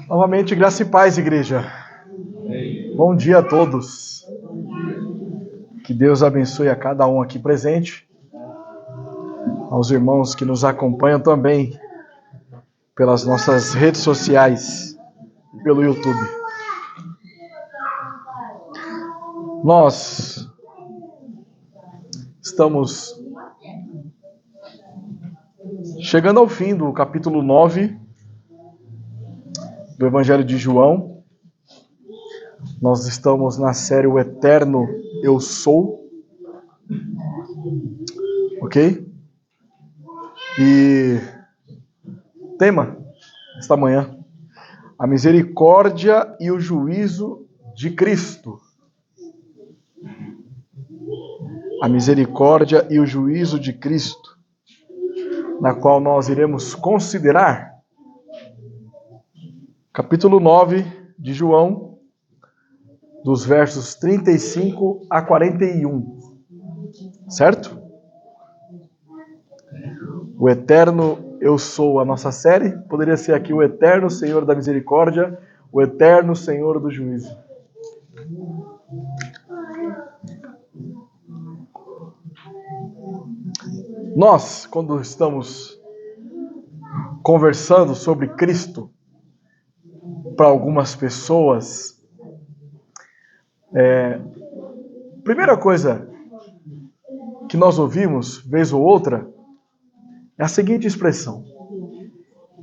Novamente, graça e paz, igreja. Bom dia a todos. Que Deus abençoe a cada um aqui presente, aos irmãos que nos acompanham também pelas nossas redes sociais, pelo YouTube. Nós estamos chegando ao fim do capítulo 9 do Evangelho de João. Nós estamos na série O Eterno Eu Sou. Ok? E tema esta manhã: a misericórdia e o juízo de Cristo. A misericórdia e o juízo de Cristo, na qual nós iremos considerar capítulo 9 de João, dos versos 35 a 41. Certo? O Eterno Eu Sou, a nossa série, poderia ser aqui o Eterno Senhor da Misericórdia, o Eterno Senhor do Juízo. Nós, quando estamos conversando sobre Cristo para algumas pessoas, primeira coisa que nós ouvimos, vez ou outra, é a seguinte expressão: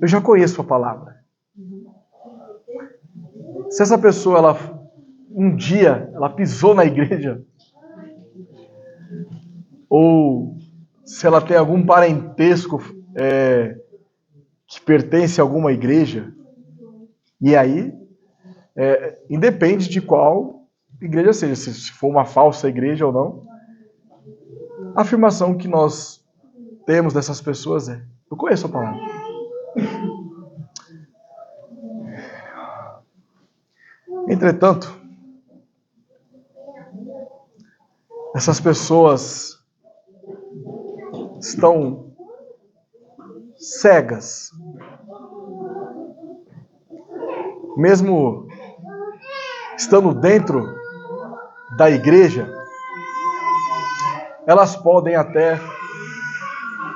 eu já conheço a palavra. Se essa pessoa, um dia, ela pisou na igreja, ou se ela tem algum parentesco que pertence a alguma igreja, e aí, independe de qual igreja seja, se for uma falsa igreja ou não, a afirmação que nós temos dessas pessoas é: eu conheço a palavra. Entretanto, essas pessoas estão cegas. Mesmo estando dentro da igreja, elas podem até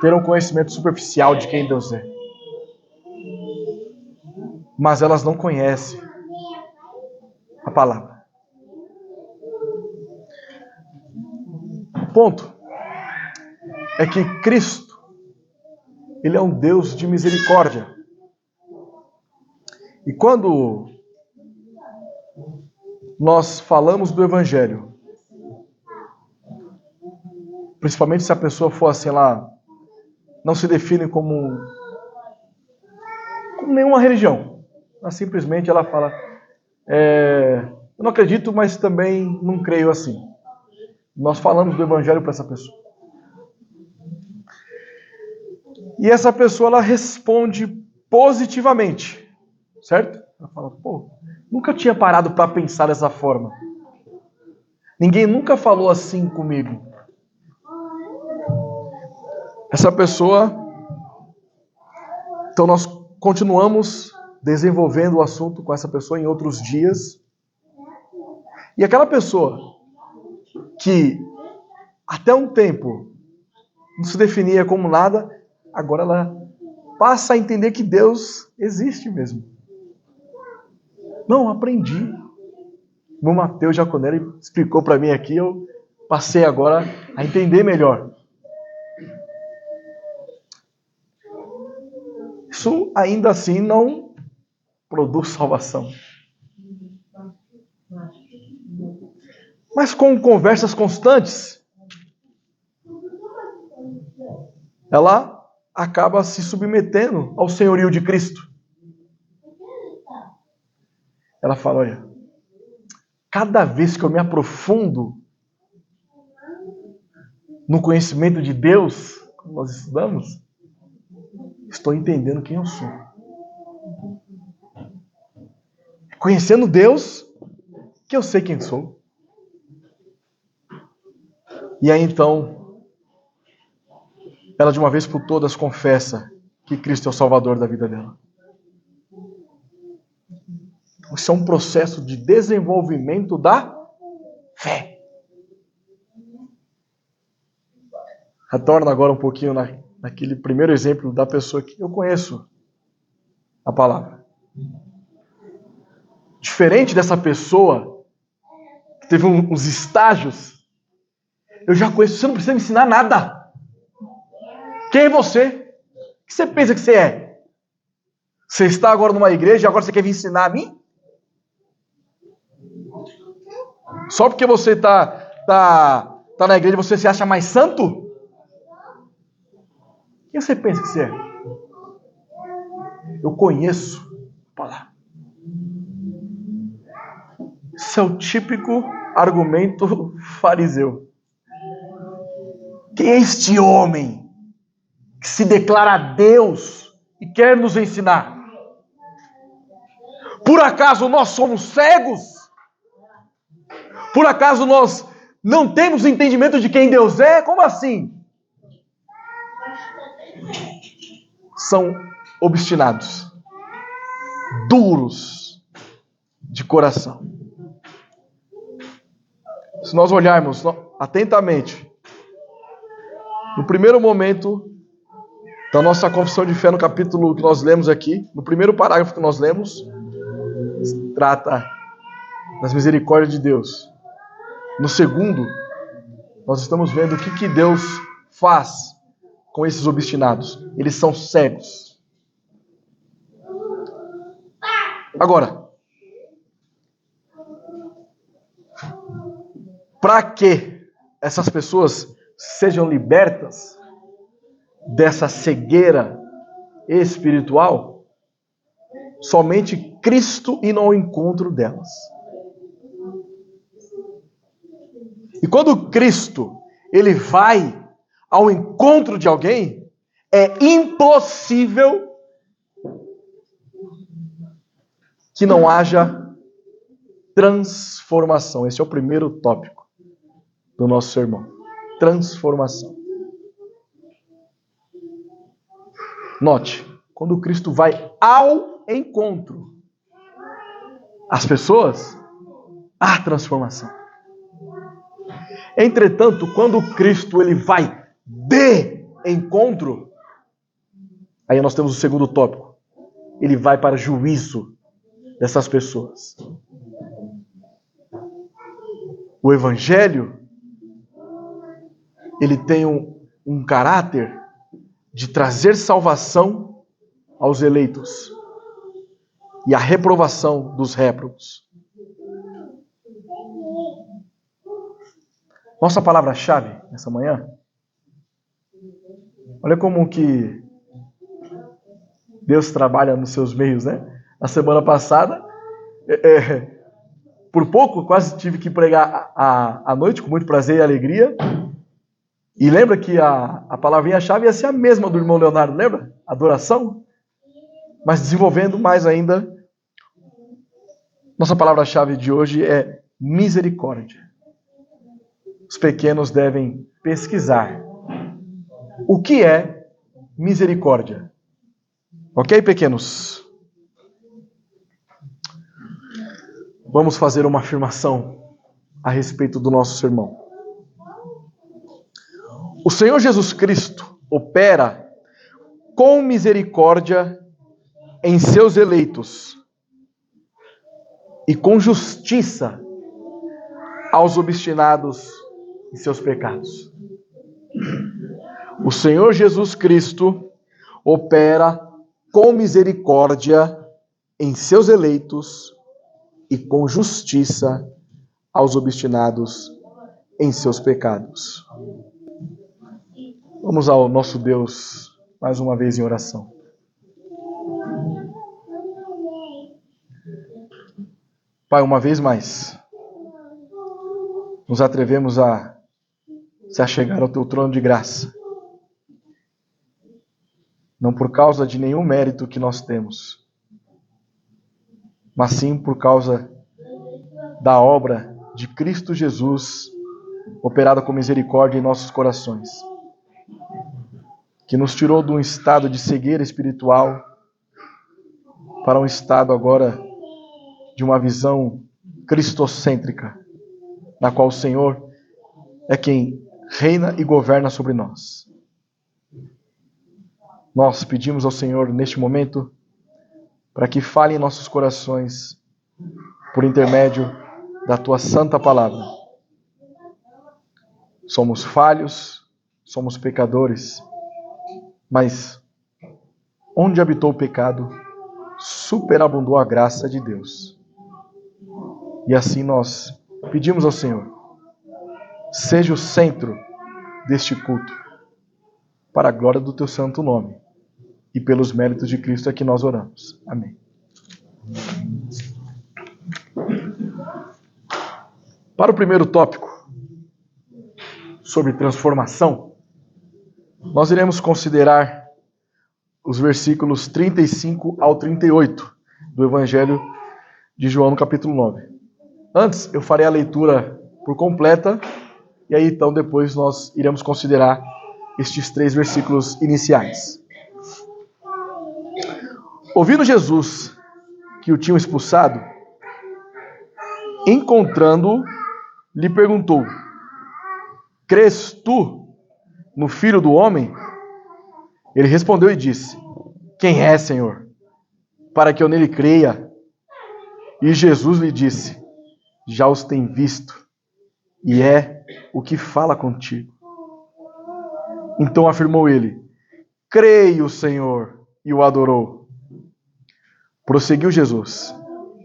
ter um conhecimento superficial de quem Deus é. Mas elas não conhecem a palavra. O ponto é que Cristo, Ele é um Deus de misericórdia. E quando nós falamos do Evangelho, principalmente se a pessoa for assim, ela não se define como nenhuma religião. Ela simplesmente fala, eu não acredito, mas também não creio assim. Nós falamos do Evangelho para essa pessoa. E essa pessoa, ela responde positivamente. Certo? Ela fala, nunca tinha parado para pensar dessa forma. Ninguém nunca falou assim comigo. Essa pessoa... Então nós continuamos desenvolvendo o assunto com essa pessoa em outros dias. E aquela pessoa que até um tempo não se definia como nada, agora ela passa a entender que Deus existe mesmo. Não, aprendi. O Mateus Jaconelli explicou para mim aqui, eu passei agora a entender melhor. Isso ainda assim não produz salvação. Mas com conversas constantes, ela acaba se submetendo ao senhorio de Cristo. Ela fala, olha, cada vez que eu me aprofundo no conhecimento de Deus, como nós estudamos, estou entendendo quem eu sou. Conhecendo Deus, que eu sei quem sou. E aí então, ela de uma vez por todas confessa que Cristo é o Salvador da vida dela. Isso é um processo de desenvolvimento da fé. Retorno agora um pouquinho naquele primeiro exemplo da pessoa que eu conheço a palavra. Diferente dessa pessoa que teve uns estágios, eu já conheço, você não precisa me ensinar nada. Quem é você? O que você pensa que você é? Você está agora numa igreja e agora você quer vir ensinar a mim? Só porque você está na igreja você se acha mais santo? Quem você pensa que você é? Eu conheço a palavra. Esse é o típico argumento fariseu. Quem é este homem que se declara Deus e quer nos ensinar? Por acaso nós somos cegos? Por acaso nós não temos entendimento de quem Deus é? Como assim? São obstinados, duros de coração. Se nós olharmos atentamente, no primeiro momento da nossa confissão de fé, no capítulo que nós lemos aqui, no primeiro parágrafo que nós lemos, trata das misericórdias de Deus. No segundo, nós estamos vendo o que Deus faz com esses obstinados. Eles são cegos. Agora, para que essas pessoas sejam libertas dessa cegueira espiritual, somente Cristo indo ao encontro delas. E quando Cristo ele vai ao encontro de alguém, é impossível que não haja transformação. Esse é o primeiro tópico do nosso sermão. Transformação. Note, quando Cristo vai ao encontro, as pessoas, há transformação. Entretanto, quando Cristo ele vai de encontro, aí nós temos o segundo tópico. Ele vai para juízo dessas pessoas. O Evangelho, ele tem um caráter de trazer salvação aos eleitos e a reprovação dos réprobos. Nossa palavra-chave nessa manhã, olha como que Deus trabalha nos seus meios, né? Na semana passada, por pouco, quase tive que pregar à noite, com muito prazer e alegria. E lembra que a palavrinha-chave ia ser a mesma do irmão Leonardo, lembra? Adoração. Mas desenvolvendo mais ainda, nossa palavra-chave de hoje é misericórdia. Os pequenos devem pesquisar o que é misericórdia. Ok, pequenos? Vamos fazer uma afirmação a respeito do nosso sermão. O Senhor Jesus Cristo opera com misericórdia em seus eleitos e com justiça aos obstinados em seus pecados. O Senhor Jesus Cristo opera com misericórdia em seus eleitos e com justiça aos obstinados em seus pecados. Vamos ao nosso Deus mais uma vez em oração. Pai, uma vez mais, nos atrevemos a se achegar ao teu trono de graça. Não por causa de nenhum mérito que nós temos, mas sim por causa da obra de Cristo Jesus, operada com misericórdia em nossos corações, que nos tirou de um estado de cegueira espiritual para um estado agora de uma visão cristocêntrica, na qual o Senhor é quem reina e governa sobre nós. Nós pedimos ao Senhor neste momento para que fale em nossos corações por intermédio da Tua santa palavra. Somos falhos, somos pecadores, mas onde habitou o pecado, superabundou a graça de Deus. E assim nós pedimos ao Senhor, seja o centro deste culto, para a glória do Teu santo nome, e pelos méritos de Cristo é que nós oramos. Amém. Para o primeiro tópico, sobre transformação, nós iremos considerar os versículos 35 ao 38 do Evangelho de João, no capítulo 9. Antes, eu farei a leitura por completa, e aí então depois nós iremos considerar estes 3 versículos iniciais. Ouvindo Jesus que o tinham expulsado, encontrando-o, lhe perguntou: crês tu no Filho do Homem? Ele respondeu e disse: quem é, Senhor, para que eu nele creia? E Jesus lhe disse: já os tem visto, e é o que fala contigo. Então afirmou ele: creio, Senhor, e o adorou. Prosseguiu Jesus: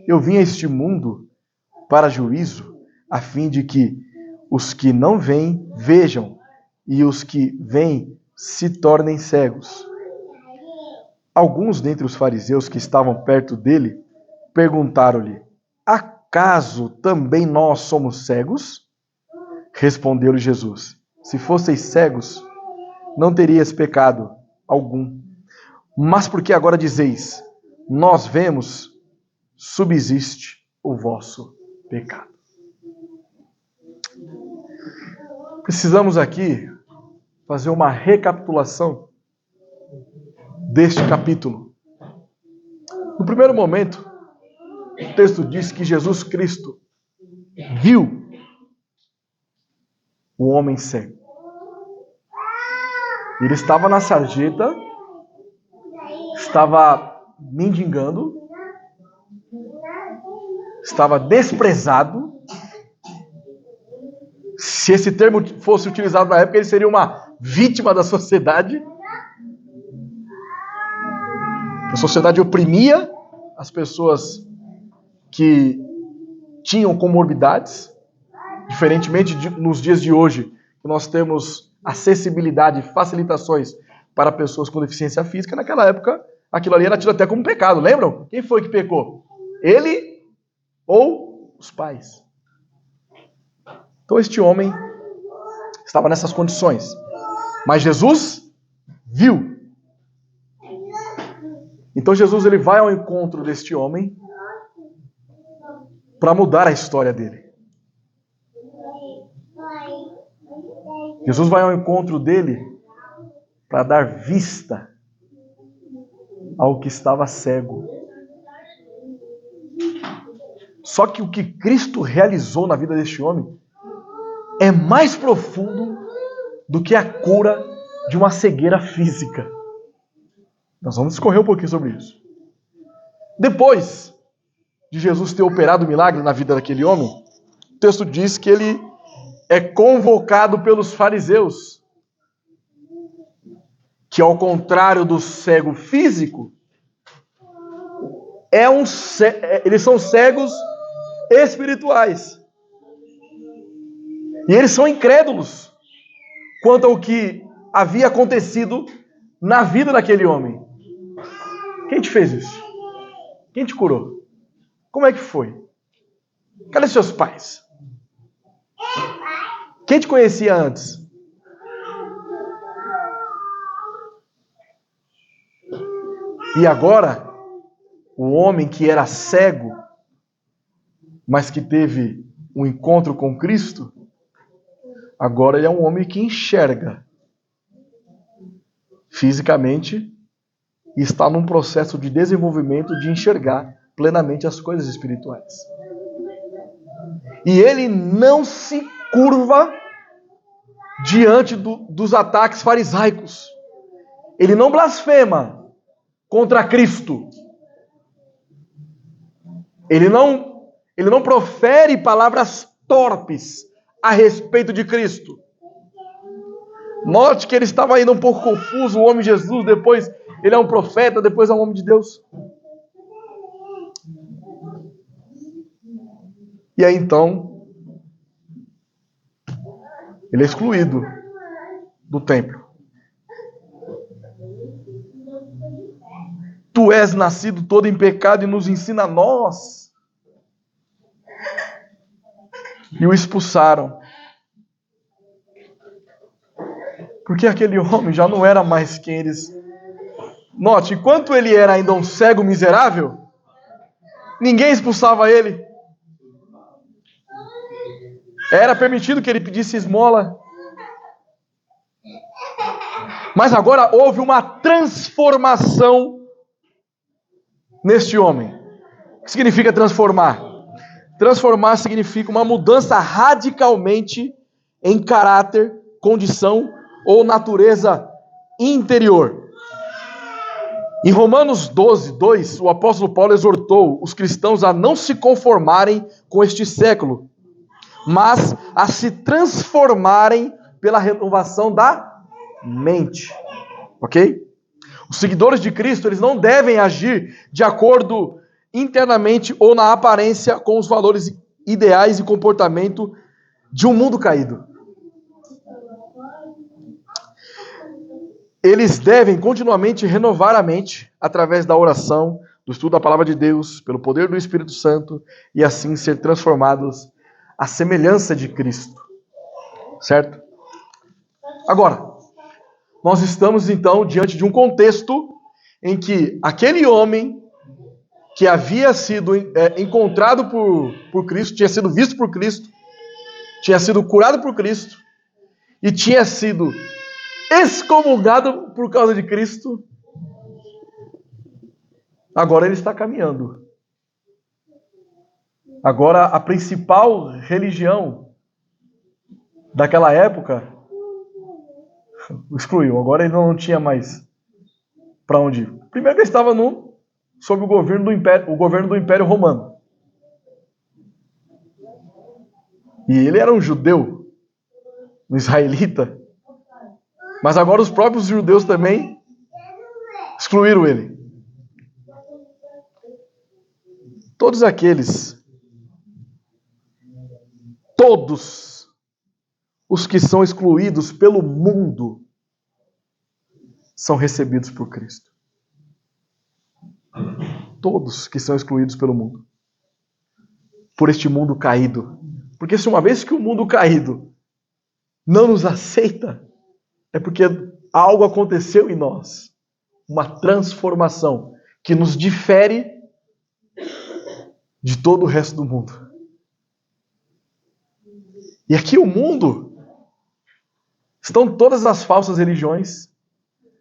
eu vim a este mundo para juízo, a fim de que os que não veem, vejam, e os que veem se tornem cegos. Alguns dentre os fariseus que estavam perto dele perguntaram-lhe: acaso também nós somos cegos? Respondeu-lhe Jesus: se fosseis cegos, não terias pecado algum. Mas porque agora dizeis: nós vemos, subsiste o vosso pecado. Precisamos aqui fazer uma recapitulação deste capítulo. No primeiro momento, o texto diz que Jesus Cristo viu o homem cego. Ele estava na sarjeta, estava mendigando, estava desprezado. Se esse termo fosse utilizado na época, ele seria uma vítima da sociedade. A sociedade oprimia as pessoas que tinham comorbidades, diferentemente nos dias de hoje, que nós temos acessibilidade e facilitações para pessoas com deficiência física. Naquela época, aquilo ali era tido até como pecado. Lembram? Quem foi que pecou? Ele ou os pais? Então este homem estava nessas condições. Mas Jesus viu. Então Jesus ele vai ao encontro deste homem para mudar a história dele. Jesus vai ao encontro dele para dar vista ao que estava cego. Só que o que Cristo realizou na vida deste homem é mais profundo do que a cura de uma cegueira física. Nós vamos discorrer um pouquinho sobre isso. Depois de Jesus ter operado o milagre na vida daquele homem, o texto diz que ele é convocado pelos fariseus, que ao contrário do cego físico, eles são cegos espirituais. E eles são incrédulos quanto ao que havia acontecido na vida daquele homem. Quem te fez isso? Quem te curou? Como é que foi? Cadê seus pais? Quem te conhecia antes? E agora, o homem que era cego, mas que teve um encontro com Cristo, agora ele é um homem que enxerga fisicamente e está num processo de desenvolvimento de enxergar plenamente as coisas espirituais. E ele não se curva diante dos ataques farisaicos. Ele não blasfema contra Cristo. Ele não profere palavras torpes a respeito de Cristo. Note que ele estava ainda um pouco confuso, o homem Jesus, depois ele é um profeta, depois é um homem de Deus. E aí então, ele é excluído do templo. Tu és nascido todo em pecado e nos ensina a nós. E o expulsaram. Porque aquele homem já não era mais quem eles... Note, enquanto ele era ainda um cego miserável, ninguém expulsava ele. Era permitido que ele pedisse esmola. Mas agora houve uma transformação neste homem. O que significa transformar? Transformar significa uma mudança radicalmente em caráter, condição ou natureza interior. Em Romanos 12, 2, o apóstolo Paulo exortou os cristãos a não se conformarem com este século, mas a se transformarem pela renovação da mente. Ok? Os seguidores de Cristo, eles não devem agir de acordo internamente ou na aparência com os valores ideais e comportamento de um mundo caído. Eles devem continuamente renovar a mente através da oração, do estudo da palavra de Deus, pelo poder do Espírito Santo, e assim ser transformados à semelhança de Cristo. Certo? Agora, nós estamos então diante de um contexto em que aquele homem que havia sido encontrado por Cristo, tinha sido visto por Cristo, tinha sido curado por Cristo e tinha sido excomungado por causa de Cristo, agora ele está caminhando. Agora a principal religião daquela época o excluiu. Agora ele não tinha mais para onde ir. Primeiro que ele estava sob o governo do Império Romano. E ele era um judeu, um israelita. Mas agora os próprios judeus também excluíram ele. Todos os que são excluídos pelo mundo são recebidos por Cristo. Todos que são excluídos pelo mundo. Por este mundo caído. Porque se uma vez que o mundo caído não nos aceita, é porque algo aconteceu em nós. Uma transformação que nos difere de todo o resto do mundo. E aqui o mundo, estão todas as falsas religiões,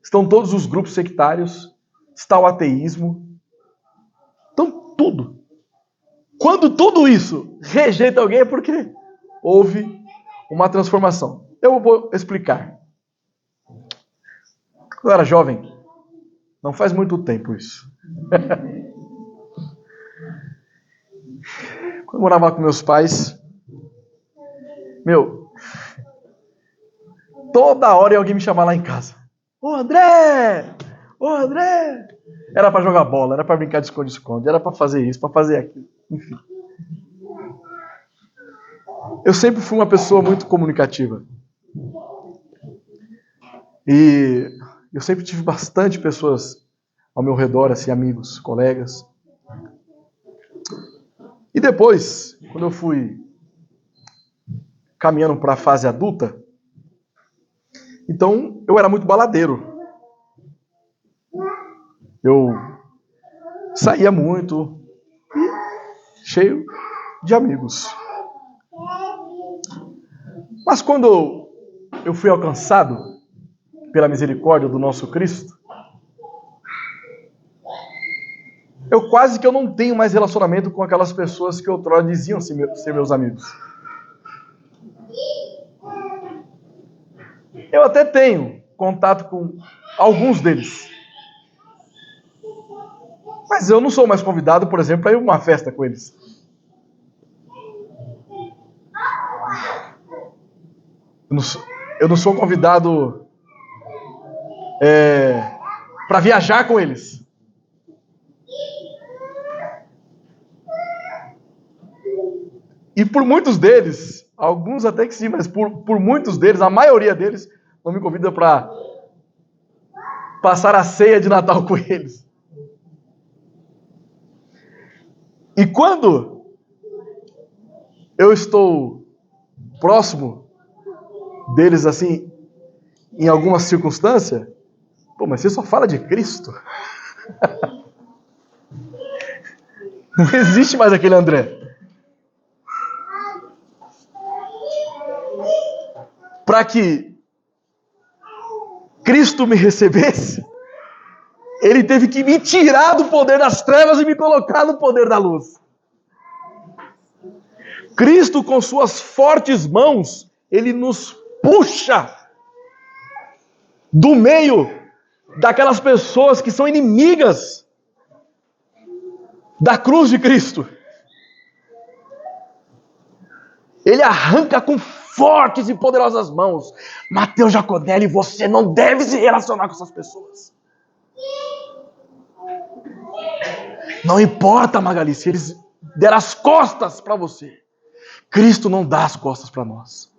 estão todos os grupos sectários, está o ateísmo, estão tudo. Quando tudo isso rejeita alguém é porque houve uma transformação. Eu vou explicar. Quando eu era jovem, não faz muito tempo isso. Quando eu morava com meus pais, toda hora alguém me chamava lá em casa. Ô André! Ô André! Era para jogar bola, era para brincar de esconde-esconde, era para fazer isso, para fazer aquilo, enfim. Eu sempre fui uma pessoa muito comunicativa. E eu sempre tive bastante pessoas ao meu redor, assim, amigos, colegas. E depois, quando eu fui caminhando para a fase adulta, então eu era muito baladeiro. Eu saía muito e cheio de amigos. Mas quando eu fui alcançado pela misericórdia do nosso Cristo, eu quase que eu não tenho mais relacionamento com aquelas pessoas que outrora diziam ser meus amigos. Eu até tenho contato com alguns deles. Mas eu não sou mais convidado, por exemplo, para ir a uma festa com eles. Eu não sou convidado para viajar com eles. E por muitos deles, alguns até que sim, mas por muitos deles, a maioria deles, não me convida para passar a ceia de Natal com eles. E quando eu estou próximo deles, assim, em alguma circunstância, pô, mas você só fala de Cristo. Não existe mais aquele André. Para que Cristo me recebesse, ele teve que me tirar do poder das trevas e me colocar no poder da luz. Cristo, com suas fortes mãos, ele nos puxa do meio daquelas pessoas que são inimigas da cruz de Cristo. Ele arranca com fortes e poderosas mãos. Mateus Jacodelli, você não deve se relacionar com essas pessoas. Não importa, Magali, se eles deram as costas para você. Cristo não dá as costas para nós.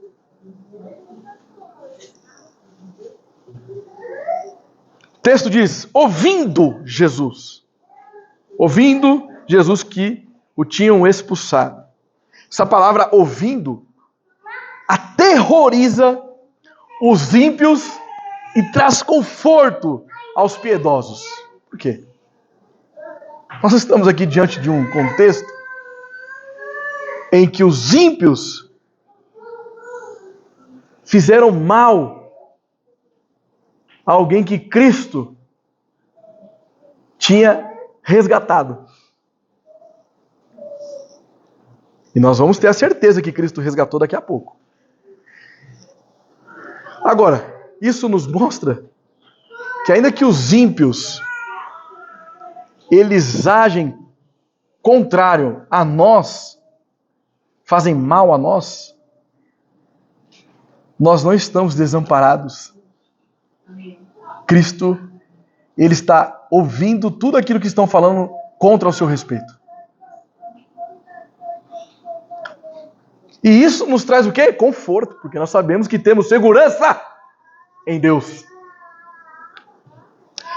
O texto diz, ouvindo Jesus que o tinham expulsado. Essa palavra ouvindo aterroriza os ímpios e traz conforto aos piedosos. Por quê? Nós estamos aqui diante de um contexto em que os ímpios fizeram mal a alguém que Cristo tinha resgatado. E nós vamos ter a certeza que Cristo resgatou daqui a pouco. Agora, isso nos mostra que ainda que os ímpios eles agem contrário a nós, fazem mal a nós, nós não estamos desamparados. Cristo, ele está ouvindo tudo aquilo que estão falando contra o seu respeito. E isso nos traz o quê? Conforto, porque nós sabemos que temos segurança em Deus.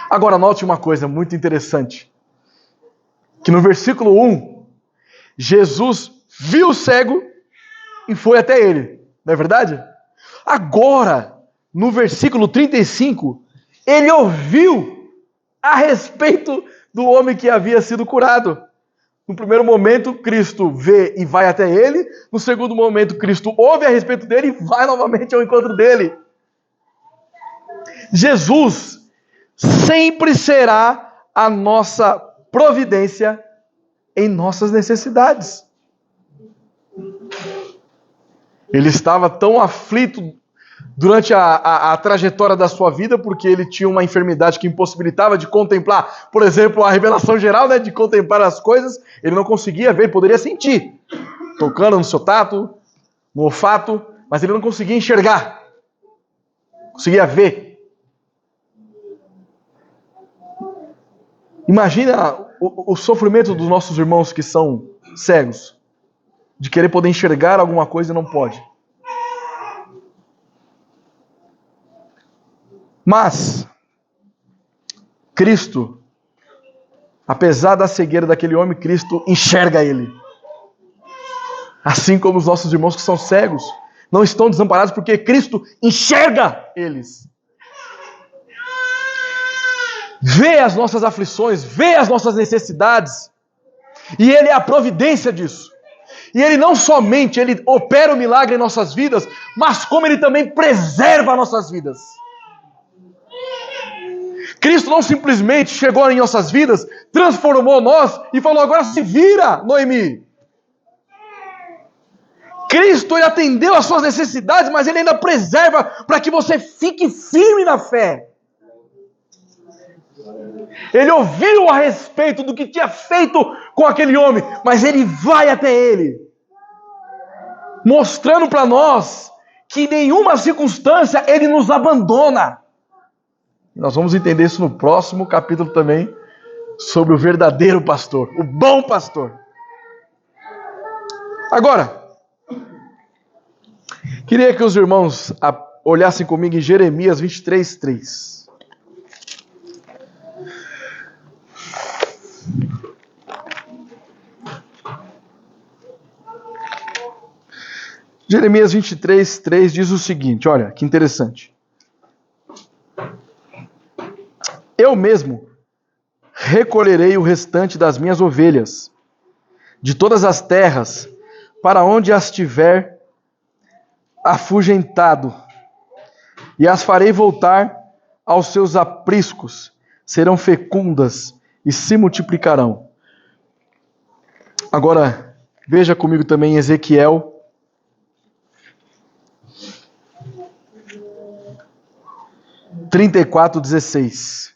Agora, note uma coisa muito interessante. Que no versículo 1, Jesus viu o cego e foi até ele. Não é verdade? Agora, no versículo 35, ele ouviu a respeito do homem que havia sido curado. No primeiro momento, Cristo vê e vai até ele. No segundo momento, Cristo ouve a respeito dele e vai novamente ao encontro dele. Jesus sempre será a nossa providência em nossas necessidades. Ele estava tão aflito durante a trajetória da sua vida, porque ele tinha uma enfermidade que impossibilitava de contemplar, por exemplo, a revelação geral, né, de contemplar as coisas. Ele não conseguia ver, ele poderia sentir, tocando no seu tato, no olfato, mas ele não conseguia enxergar, conseguia ver. Imagina o sofrimento dos nossos irmãos que são cegos, de querer poder enxergar alguma coisa e não pode. Mas Cristo, apesar da cegueira daquele homem, Cristo enxerga ele. Assim como os nossos irmãos que são cegos não estão desamparados porque Cristo enxerga eles. Vê as nossas aflições, vê as nossas necessidades, e Ele é a providência disso. E Ele não somente Ele opera o milagre em nossas vidas, mas como Ele também preserva nossas vidas. Cristo não simplesmente chegou em nossas vidas, transformou nós e falou: agora se vira, Noemi. Cristo, ele atendeu às suas necessidades, mas ele ainda preserva para que você fique firme na fé. Ele ouviu a respeito do que tinha feito com aquele homem, mas ele vai até ele, mostrando para nós que em nenhuma circunstância ele nos abandona. E nós vamos entender isso no próximo capítulo também, sobre o verdadeiro pastor, o bom pastor. Agora, queria que os irmãos olhassem comigo em Jeremias 23:3. Jeremias 23:3 diz o seguinte, olha, que interessante. Eu mesmo recolherei o restante das minhas ovelhas, de todas as terras, para onde as tiver afugentado, e as farei voltar aos seus apriscos, serão fecundas e se multiplicarão. Agora, veja comigo também Ezequiel 34:16.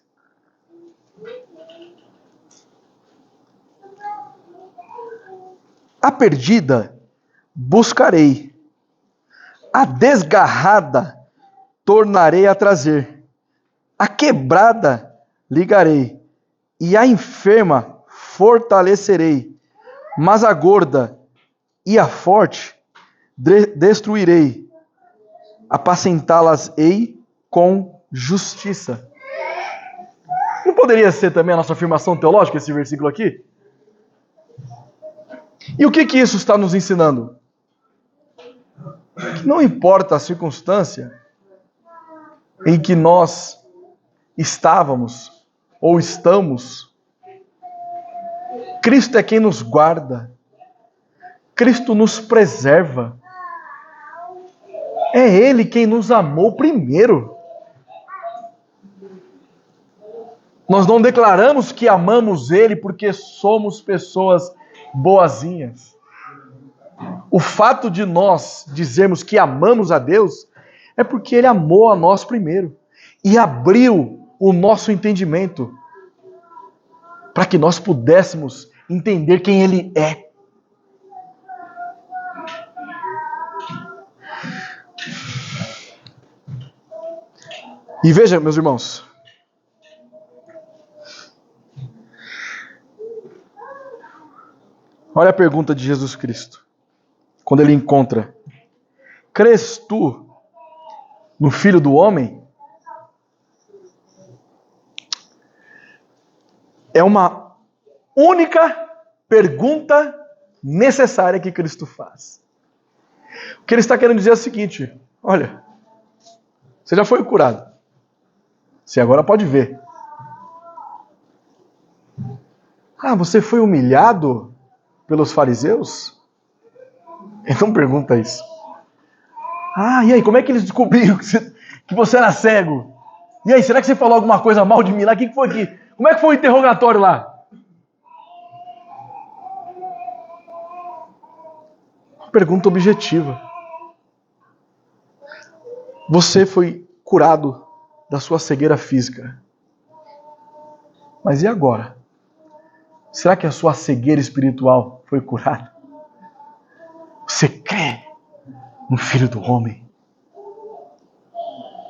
A perdida buscarei, a desgarrada tornarei a trazer, a quebrada ligarei, e a enferma fortalecerei, mas a gorda e a forte destruirei, apacentá-las-ei com justiça. Não poderia ser também a nossa afirmação teológica esse versículo aqui? E o que isso está nos ensinando? Que não importa a circunstância em que nós estávamos ou estamos, Cristo é quem nos guarda, Cristo nos preserva, é Ele quem nos amou primeiro. Nós não declaramos que amamos Ele porque somos pessoas boazinhas. O fato de nós dizermos que amamos a Deus é porque Ele amou a nós primeiro e abriu o nosso entendimento para que nós pudéssemos entender quem Ele é. E veja, meus irmãos, olha a pergunta de Jesus Cristo, quando ele encontra: crês tu no Filho do Homem? É uma única pergunta necessária que Cristo faz. O que ele está querendo dizer é o seguinte: olha, você já foi curado, você agora pode ver. Ah, você foi humilhado pelos fariseus? Então pergunta isso. Ah, e aí, como é que eles descobriram que você era cego? E aí, será que você falou alguma coisa mal de mim lá? O que foi aqui? Como é que foi o interrogatório lá? Uma pergunta objetiva. Você foi curado da sua cegueira física. Mas e agora? Será que a sua cegueira espiritual foi curada? Você crê no Filho do Homem?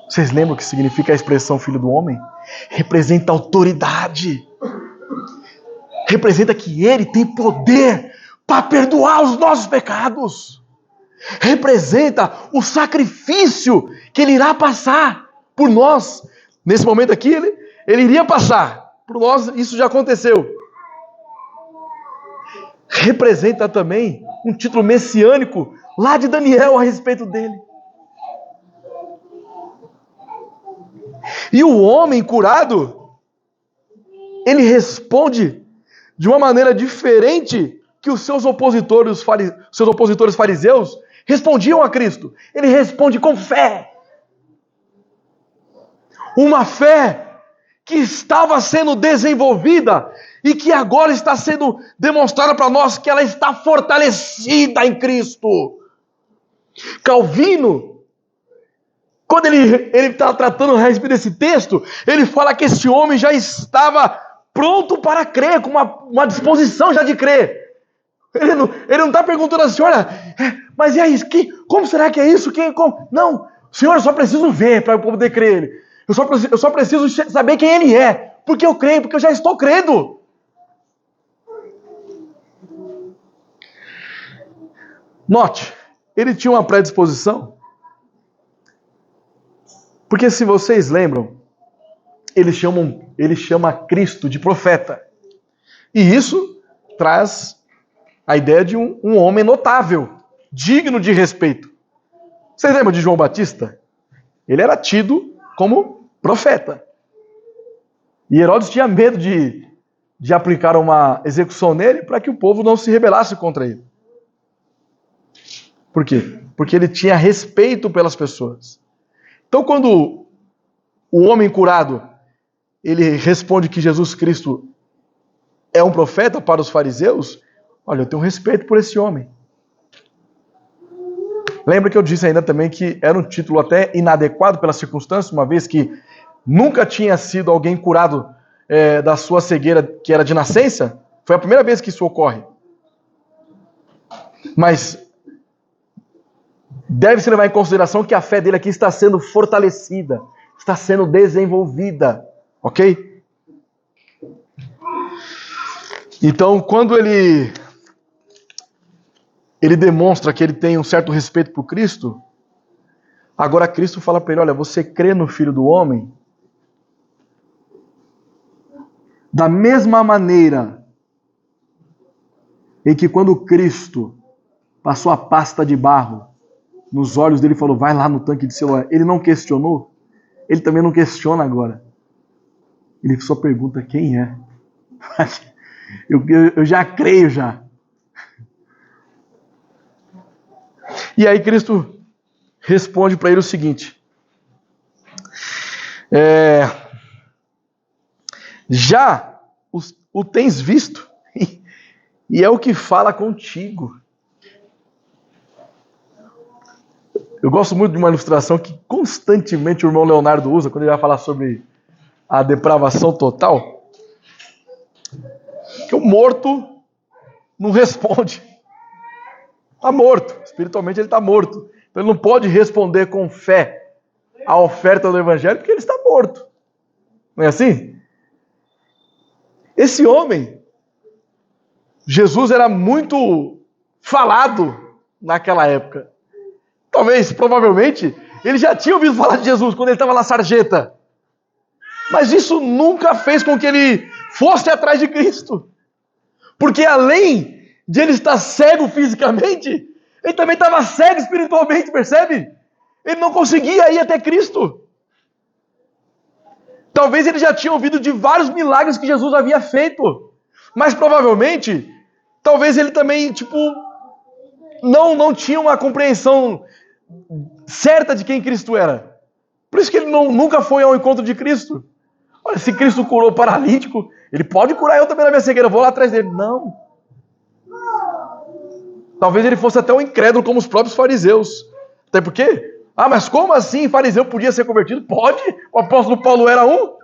Vocês lembram o que significa a expressão Filho do Homem? Representa autoridade. Representa que Ele tem poder para perdoar os nossos pecados. Representa o sacrifício que Ele irá passar por nós. Nesse momento aqui, Ele iria passar por nós, isso já aconteceu. Representa também um título messiânico lá de Daniel a respeito dele. E o homem curado, ele responde de uma maneira diferente que os seus opositores fariseus respondiam a Cristo. Ele responde com fé. Uma fé que estava sendo desenvolvida e que agora está sendo demonstrada para nós que ela está fortalecida em Cristo. Calvino, quando ele está tratando a respeito desse texto, ele fala que esse homem já estava pronto para crer, com uma disposição já de crer. Ele não está perguntando assim, olha, mas e aí, como será que é isso? Não, Senhor, eu só preciso ver para eu poder crer. Eu só preciso saber quem Ele é, porque eu creio, porque eu já estou crendo. Note, ele tinha uma predisposição, porque se vocês lembram, ele chama Cristo de profeta. E isso traz a ideia de um homem notável, digno de respeito. Vocês lembram de João Batista? Ele era tido como profeta. E Herodes tinha medo de aplicar uma execução nele para que o povo não se rebelasse contra ele. Por quê? Porque ele tinha respeito pelas pessoas. Então, quando o homem curado, ele responde que Jesus Cristo é um profeta para os fariseus, olha, eu tenho respeito por esse homem. Lembra que eu disse ainda também que era um título até inadequado pela circunstância, uma vez que nunca tinha sido alguém curado da sua cegueira, que era de nascença? Foi a primeira vez que isso ocorre. Mas deve-se levar em consideração que a fé dele aqui está sendo fortalecida, está sendo desenvolvida, ok? Então, quando ele demonstra que ele tem um certo respeito por Cristo, agora Cristo fala para ele, olha, você crê no Filho do Homem? Da mesma maneira em que quando Cristo passou a pasta de barro nos olhos dele e falou, vai lá no tanque de Siloé, ele não questionou, ele também não questiona agora. Ele só pergunta quem é. Eu já creio já. E aí Cristo responde para ele o seguinte, já o tens visto e é o que fala contigo. Eu gosto muito de uma ilustração que constantemente o irmão Leonardo usa quando ele vai falar sobre a depravação total. Que o morto não responde. Está morto. Espiritualmente ele está morto. Então ele não pode responder com fé a oferta do Evangelho porque ele está morto. Não é assim? Esse homem, Jesus era muito falado naquela época. Talvez, provavelmente, ele já tinha ouvido falar de Jesus quando ele estava na sarjeta. Mas isso nunca fez com que ele fosse atrás de Cristo. Porque além de ele estar cego fisicamente, ele também estava cego espiritualmente, percebe? Ele não conseguia ir até Cristo. Talvez ele já tinha ouvido de vários milagres que Jesus havia feito. Mas provavelmente, talvez ele também, não tinha uma compreensão certa de quem Cristo era. Por isso que ele nunca foi ao encontro de Cristo. Olha, se Cristo curou o paralítico, ele pode curar eu também na minha cegueira, eu vou lá atrás dele. Não. Talvez ele fosse até um incrédulo como os próprios fariseus. Até porque, mas como assim fariseu podia ser convertido? Pode, o apóstolo Paulo era um.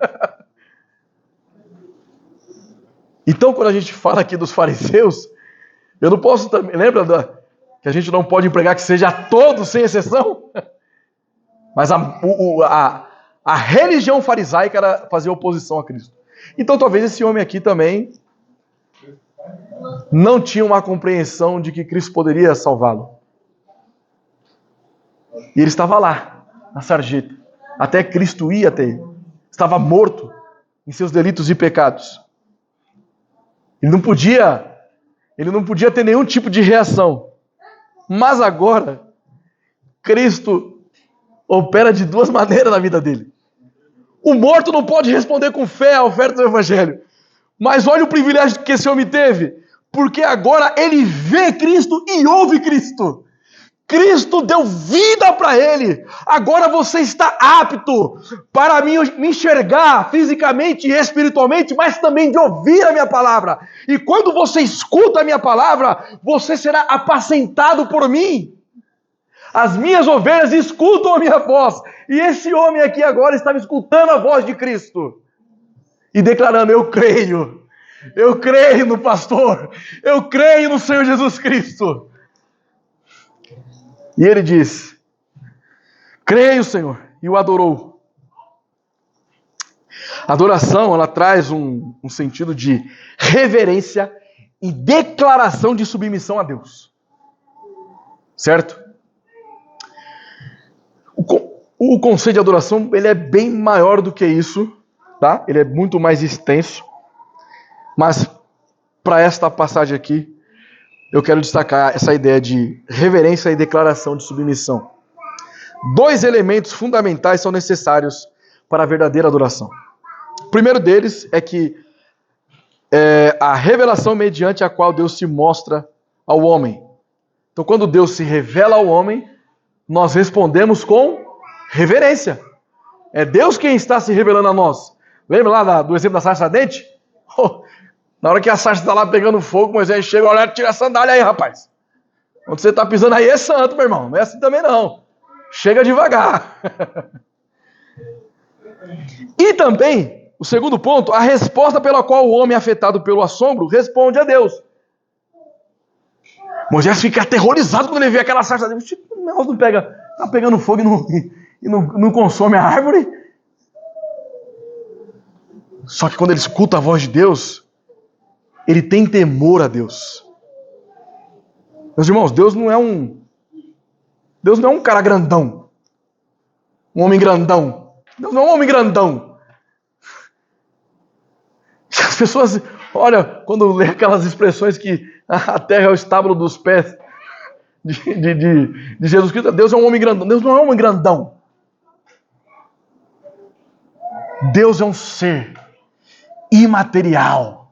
Então, quando a gente fala aqui dos fariseus, eu não posso também, lembra que a gente não pode empregar que seja todos, sem exceção? Mas a religião farisaica era fazer oposição a Cristo. Então talvez esse homem aqui também não tinha uma compreensão de que Cristo poderia salvá-lo. E ele estava lá, na sarjeta, até Cristo ir até ele. Estava morto em seus delitos e pecados. Ele não podia ter nenhum tipo de reação. Mas agora, Cristo opera de duas maneiras na vida dele. O morto não pode responder com fé à oferta do Evangelho. Mas olha o privilégio que esse homem teve. Porque agora ele vê Cristo e ouve Cristo. Cristo deu vida para ele. Agora você está apto para me enxergar fisicamente e espiritualmente, mas também de ouvir a minha palavra. E quando você escuta a minha palavra, você será apacentado por mim. As minhas ovelhas escutam a minha voz. E esse homem aqui agora estava escutando a voz de Cristo e declarando: eu creio no pastor, eu creio no Senhor Jesus Cristo. E ele diz: creio, Senhor, e o adorou. A adoração, ela traz um sentido de reverência e declaração de submissão a Deus. Certo? O conceito de adoração, ele é bem maior do que isso, tá? Ele é muito mais extenso. Mas, para esta passagem aqui, eu quero destacar essa ideia de reverência e declaração de submissão. 2 elementos fundamentais são necessários para a verdadeira adoração. O primeiro deles é que a revelação mediante a qual Deus se mostra ao homem. Então, quando Deus se revela ao homem, nós respondemos com reverência. É Deus quem está se revelando a nós. Lembra lá do exemplo da sarça ardente? Na hora que a sarça está lá pegando fogo, Moisés chega, olha, tira a sandália aí, rapaz. Onde você está pisando aí é santo, meu irmão. Não é assim também não. Chega devagar. E também, o segundo ponto, a resposta pela qual o homem afetado pelo assombro responde a Deus. Moisés fica aterrorizado quando ele vê aquela sarça ardente. O negócio não pega, está pegando fogo e não consome a árvore. Só que quando ele escuta a voz de Deus, ele tem temor a Deus. Meus irmãos, Deus não é um cara grandão. Um homem grandão. Deus não é um homem grandão. As pessoas, olha, quando lê aquelas expressões que a terra é o estábulo dos pés de Jesus Cristo, Deus é um homem grandão. Deus não é um homem grandão. Deus é um ser imaterial,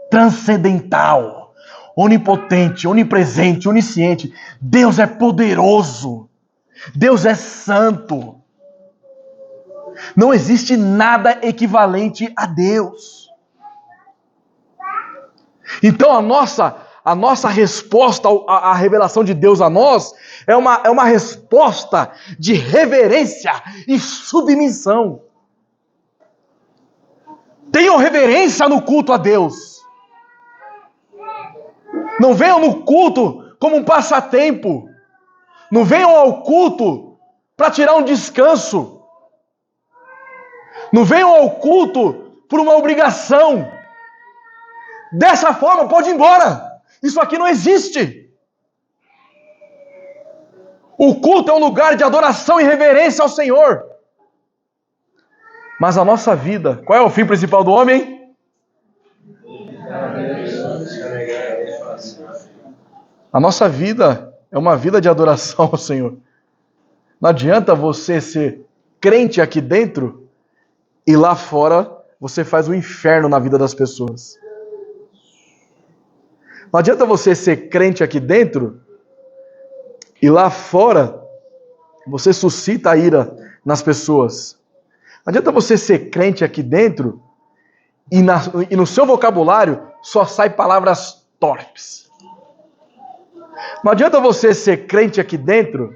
transcendental, onipotente, onipresente, onisciente. Deus é poderoso. Deus é santo. Não existe nada equivalente a Deus. Então a nossa resposta à revelação de Deus a nós é uma resposta de reverência e submissão. Tenham reverência no culto a Deus. Não venham no culto como um passatempo. Não venham ao culto para tirar um descanso. Não venham ao culto por uma obrigação. Dessa forma, pode ir embora. Isso aqui não existe. O culto é um lugar de adoração e reverência ao Senhor. Mas a nossa vida, qual é o fim principal do homem? A nossa vida é uma vida de adoração ao Senhor. Não adianta você ser crente aqui dentro e lá fora você faz um inferno na vida das pessoas. Não adianta você ser crente aqui dentro e lá fora você suscita a ira nas pessoas. Não adianta você ser crente aqui dentro e no seu vocabulário só sai palavras torpes. Não adianta você ser crente aqui dentro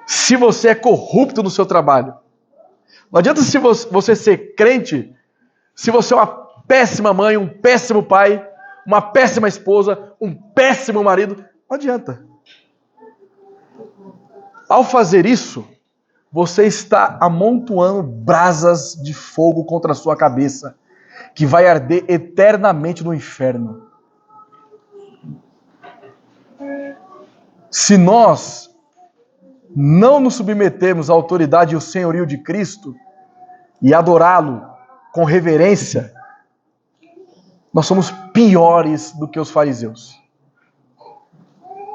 se você é corrupto no seu trabalho. Não adianta você ser crente se você é uma péssima mãe, um péssimo pai, uma péssima esposa, um péssimo marido. Não adianta. Ao fazer isso, você está amontoando brasas de fogo contra a sua cabeça, que vai arder eternamente no inferno. Se nós não nos submetermos à autoridade e ao senhorio de Cristo e adorá-lo com reverência, nós somos piores do que os fariseus.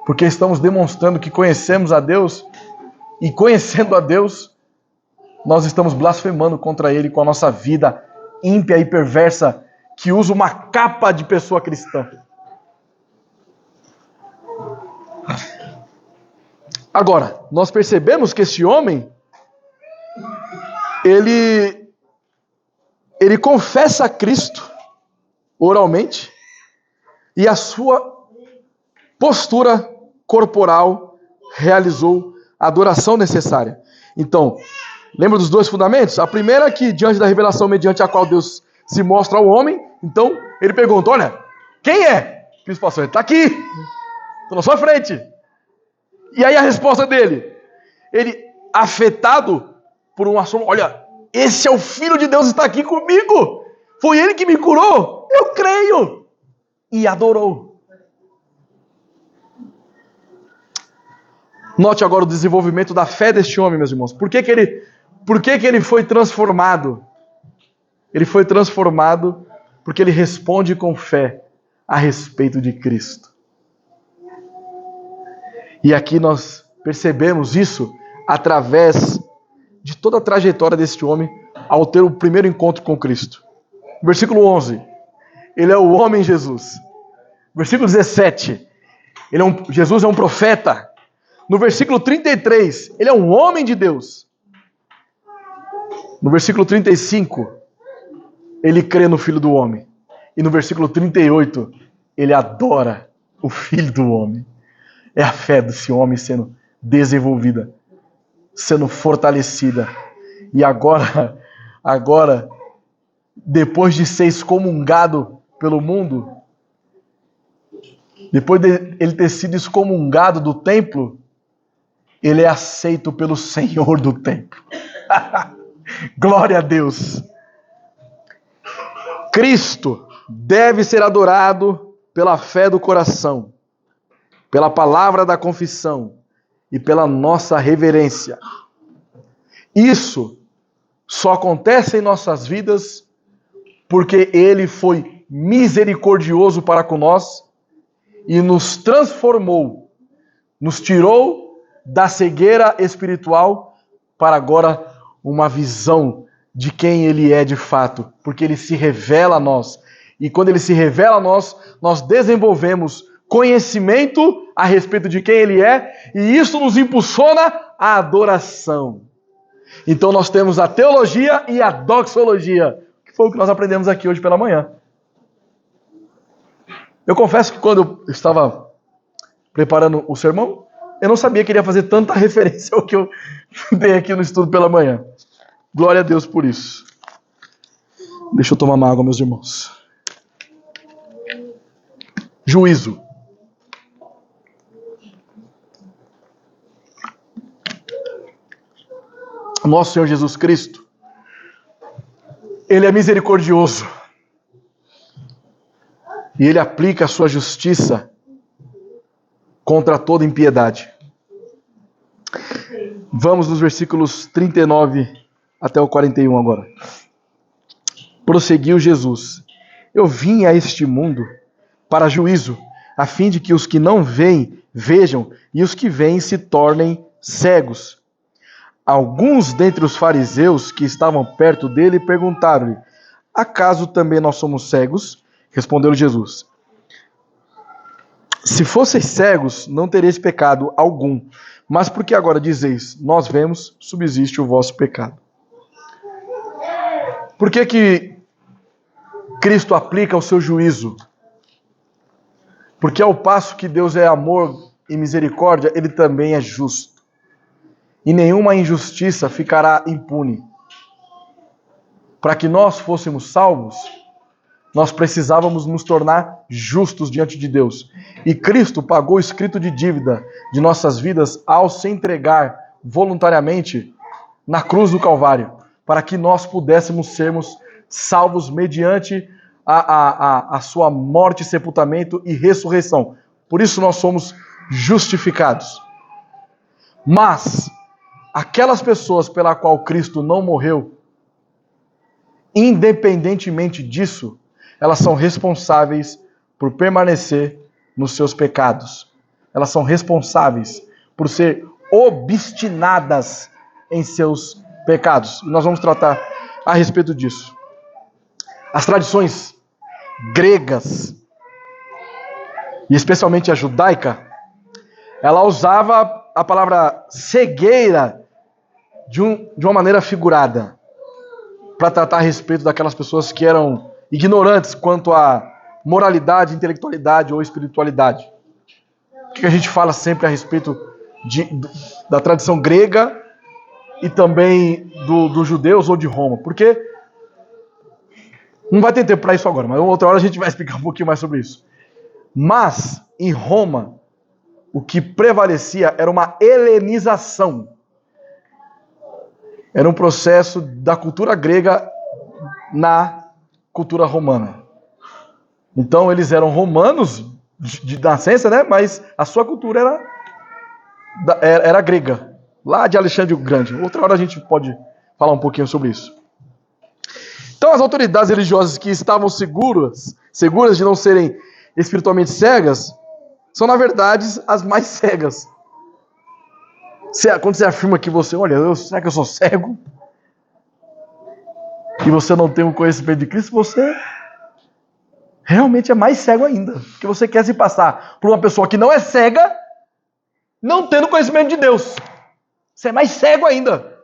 Porque estamos demonstrando que conhecemos a Deus e, conhecendo a Deus, nós estamos blasfemando contra Ele com a nossa vida ímpia e perversa, que usa uma capa de pessoa cristã. Agora, nós percebemos que esse homem, ele confessa a Cristo oralmente e a sua postura corporal realizou a adoração necessária. Então, lembra dos dois fundamentos? A primeira é que diante da revelação mediante a qual Deus se mostra ao homem, então ele pergunta, olha, quem é? Cristo passou, ele está aqui, estou na sua frente. E aí a resposta dele, ele afetado por um assombro, olha, esse é o Filho de Deus, está aqui comigo, foi ele que me curou, eu creio, e adorou. Note agora o desenvolvimento da fé deste homem, meus irmãos. Por que ele foi transformado? Ele foi transformado porque ele responde com fé a respeito de Cristo. E aqui nós percebemos isso através de toda a trajetória deste homem ao ter o primeiro encontro com Cristo. Versículo 11, ele é o homem Jesus. Versículo 17, Jesus é um profeta. No versículo 33, ele é um homem de Deus. No versículo 35, ele crê no Filho do Homem. E no versículo 38, ele adora o Filho do Homem. É a fé desse homem sendo desenvolvida, sendo fortalecida. E agora, depois de ser excomungado pelo mundo, depois de ele ter sido excomungado do templo, ele é aceito pelo Senhor do templo. Glória a Deus. Cristo deve ser adorado pela fé do coração, pela palavra da confissão e pela nossa reverência. Isso só acontece em nossas vidas porque Ele foi misericordioso para com nós e nos transformou, nos tirou da cegueira espiritual para agora uma visão de quem Ele é de fato, porque Ele se revela a nós. E quando Ele se revela a nós, nós desenvolvemos conhecimento a respeito de quem Ele é, e isso nos impulsiona à adoração. Então nós temos a teologia e a doxologia, que foi o que nós aprendemos aqui hoje pela manhã. Eu confesso que quando eu estava preparando o sermão, eu não sabia que ele ia fazer tanta referência ao que eu dei aqui no estudo pela manhã. Glória a Deus por isso. Deixa eu tomar uma água, meus irmãos. Juízo. Nosso Senhor Jesus Cristo, Ele é misericordioso. E Ele aplica a sua justiça contra toda impiedade. Vamos nos versículos 39 até o 41 agora. Prosseguiu Jesus: eu vim a este mundo para juízo, a fim de que os que não veem, vejam, e os que veem se tornem cegos. Alguns dentre os fariseus que estavam perto dele perguntaram-lhe: acaso também nós somos cegos? Respondeu Jesus: se fosseis cegos, não tereis pecado algum, mas porque agora dizeis, nós vemos, subsiste o vosso pecado. Por que Cristo aplica o seu juízo? Porque ao passo que Deus é amor e misericórdia, Ele também é justo. E nenhuma injustiça ficará impune. Para que nós fôssemos salvos, nós precisávamos nos tornar justos diante de Deus. E Cristo pagou o escrito de dívida de nossas vidas ao se entregar voluntariamente na cruz do Calvário, para que nós pudéssemos sermos salvos mediante a sua morte, sepultamento e ressurreição. Por isso nós somos justificados. Mas aquelas pessoas pela qual Cristo não morreu, independentemente disso, elas são responsáveis por permanecer nos seus pecados. Elas são responsáveis por ser obstinadas em seus pecados. E nós vamos tratar a respeito disso. As tradições gregas, e especialmente a judaica, ela usava a palavra cegueira de uma maneira figurada, para tratar a respeito daquelas pessoas que eram ignorantes quanto à moralidade, intelectualidade ou espiritualidade. O que a gente fala sempre a respeito da tradição grega e também dos judeus ou de Roma? Porque não vai ter tempo para isso agora, mas outra hora a gente vai explicar um pouquinho mais sobre isso. Mas, em Roma, o que prevalecia era uma helenização. Era um processo da cultura grega na cultura romana. Então, eles eram romanos de nascença, né? Mas a sua cultura era grega, lá de Alexandre o Grande. Outra hora a gente pode falar um pouquinho sobre isso. Então, as autoridades religiosas que estavam seguras de não serem espiritualmente cegas, são, na verdade, as mais cegas. Quando você afirma que você, olha, será que eu sou cego? E você não tem um conhecimento de Cristo, você realmente é mais cego ainda. Porque você quer se passar por uma pessoa que não é cega, não tendo conhecimento de Deus. Você é mais cego ainda.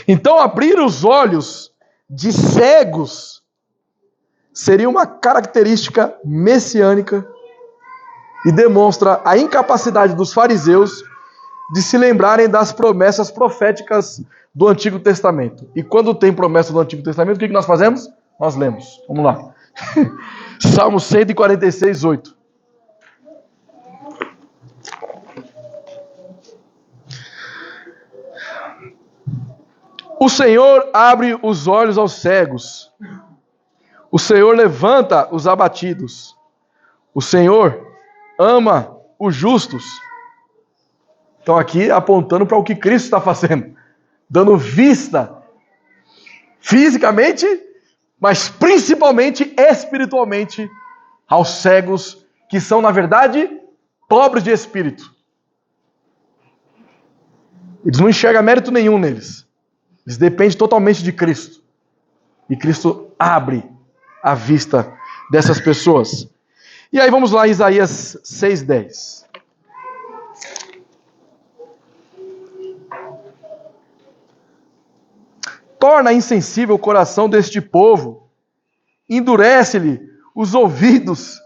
Então, abrir os olhos de cegos seria uma característica messiânica e demonstra a incapacidade dos fariseus de se lembrarem das promessas proféticas do Antigo Testamento. E quando tem promessa do Antigo Testamento, o que nós fazemos? Nós lemos. Vamos lá. Salmo 146, 8. O Senhor abre os olhos aos cegos. O Senhor levanta os abatidos. O Senhor ama os justos. Então aqui apontando para o que Cristo está fazendo. Dando vista fisicamente, mas principalmente espiritualmente aos cegos que são, na verdade, pobres de espírito. Eles não enxergam mérito nenhum neles. Eles dependem totalmente de Cristo. E Cristo abre a vista dessas pessoas. E aí vamos lá, Isaías 6:10. Torna insensível o coração deste povo, endurece-lhe os ouvidos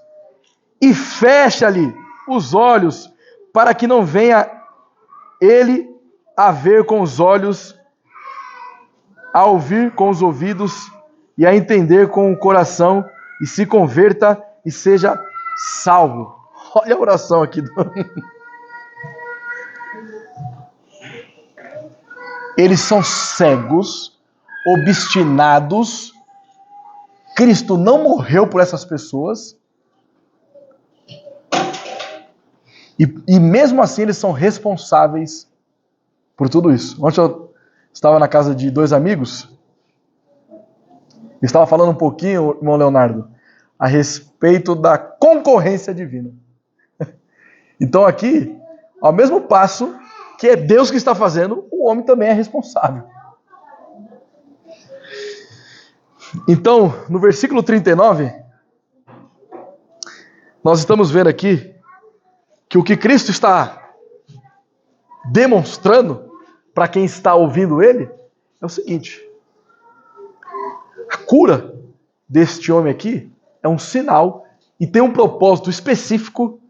e fecha-lhe os olhos, para que não venha ele a ver com os olhos, a ouvir com os ouvidos e a entender com o coração, e se converta e seja salvo. Olha a oração aqui. Eles são cegos, obstinados. Cristo não morreu por essas pessoas. E mesmo assim eles são responsáveis por tudo isso. Ontem eu estava na casa de dois amigos. Estava falando um pouquinho, irmão Leonardo, a respeito da concorrência divina. Então aqui, ao mesmo passo que é Deus que está fazendo, o homem também é responsável. Então, no versículo 39, nós estamos vendo aqui que o que Cristo está demonstrando para quem está ouvindo ele é o seguinte: a cura deste homem aqui é um sinal e tem um propósito específico